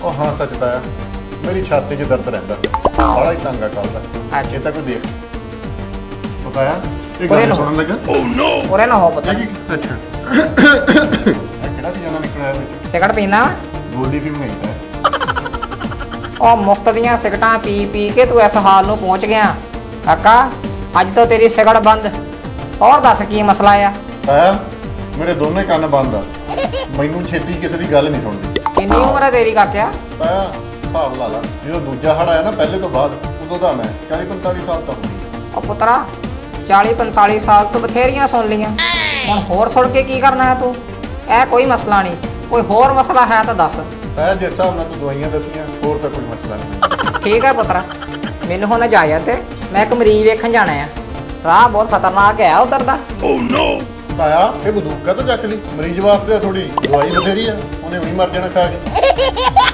ਉਹ ਹਾਂ ਸੱਚ ਤਾਂ ਆ, ਮੇਰੀ ਛਾਤੀ 'ਚ ਦਰਦ ਰਹਿੰਦਾ, ਬੜਾ ਹੀ ਤੰਗ ਆ ਕੱਲ੍ਹ ਦਾ। ਅੱਛਾ। ਇਹ ਤਾਂ ਕੋਈ ਦੇਖ ਪਤਾ ਆ ਇਹ ਉਰੇ ਗੱਲ ਨੂੰ। ਸੁਣਨ ਲੱਗਾ। ਉਰੇ ਨਾ ਹੋ ਪੁੱਤ। ਅੱਛਾ ਇਹ ਕਿਹੜਾ ਪੀਣਾ ਨਿਕਲਿਆ ਵਿੱਚ? ਸਿਗਰਟ ਪੀਂਦਾ ਵਾ? ਗੋਲੀ ਵੀ ਮੰਗਾਈ ਤਾਂ ਉਹ ਮੁਫਤ ਦੀਆਂ ਸਿਗਰਟਾਂ ਪੀ ਪੀ ਕੇ ਤੂੰ ਇਸ ਹਾਲ ਨੂੰ ਪਹੁੰਚ ਗਿਆ ਕਾਕਾ। ਅੱਜ ਤੋਂ ਤੇਰੀ ਸਿਗਰਟ ਬੰਦ। ਹੋਰ ਦੱਸ ਕੀ ਮਸਲਾ ਆ? ਤਾਇਆ ਮੇਰੇ ਦੋਨੇ ਕੰਨ ਬੰਦ ਆ, ਮੈਨੂੰ ਛੇਤੀ ਕਿਸੇ ਦੀ ਗੱਲ ਨਹੀਂ ਸੁਣਦੀ। ਕਿੰਨੀ ਉਮਰ ਹੈ ਤੇਰੀ ਕਾਕਿਆ? ਤਾਇਆ ਹਿਸਾਬ ਲਾ ਲਾ, ਜਦੋਂ ਦੂਜਾ ਹੜ ਆਇਆ ਨਾ ਪਹਿਲੇ ਤੋਂ ਬਾਅਦ, ਉਦੋਂ ਦਾ ਮੈਂ 40-45 ਸਾਲ ਦਾ ਹੋ ਗਿਆ। ਉਹ ਪੁੱਤਰਾ 40-45 ਸਾਲ ਤੋਂ ਬਥੇਰੀਆਂ ਸੁਣ ਲੀਆਂ, ਹੁਣ ਹੋਰ ਸੁਣ ਕੇ ਕੀ ਕਰਨਾ ਹੈ ਤੂੰ? ਇਹ ਕੋਈ ਮਸਲਾ ਨਹੀਂ, ਕੋਈ ਹੋਰ ਮਸਲਾ ਹੈ ਤਾਂ ਦੱਸ। ਤਾਇਆ ਜਿਸ ਹਿਸਾਬ ਨਾਲ ਤੂੰ ਦਵਾਈਆਂ ਦੱਸੀਆਂ, ਹੋਰ ਤਾਂ ਕੋਈ ਮਸਲਾ ਨਹੀਂ। ਠੀਕ ਹੈ ਪੁੱਤਰਾ, ਮੈਨੂੰ ਹੁਣ ਇਜਾਜ਼ਤ ਹੈ, ਮੈਂ ਇੱਕ ਮਰੀਜ਼ ਵੇਖਣ ਜਾਣਾ ਆ। ਰਾਹ ਬਹੁਤ ਖਤਰਨਾਕ ਹੈ ਉਧਰ ਦਾ। ਤਾਇਆ ਇਹ ਬੰਦੂਕਾ ਤੋਂ ਚੱਕ ਲਈ, ਮਰੀਜ਼ ਵਾਸਤੇ ਥੋੜੀ ਦਵਾਈ ਬਥੇਰੀ ਆ, ਉਹਨੇ ਵੀ ਮਰ ਜਾਣਾ ਖਾ ਕੇ।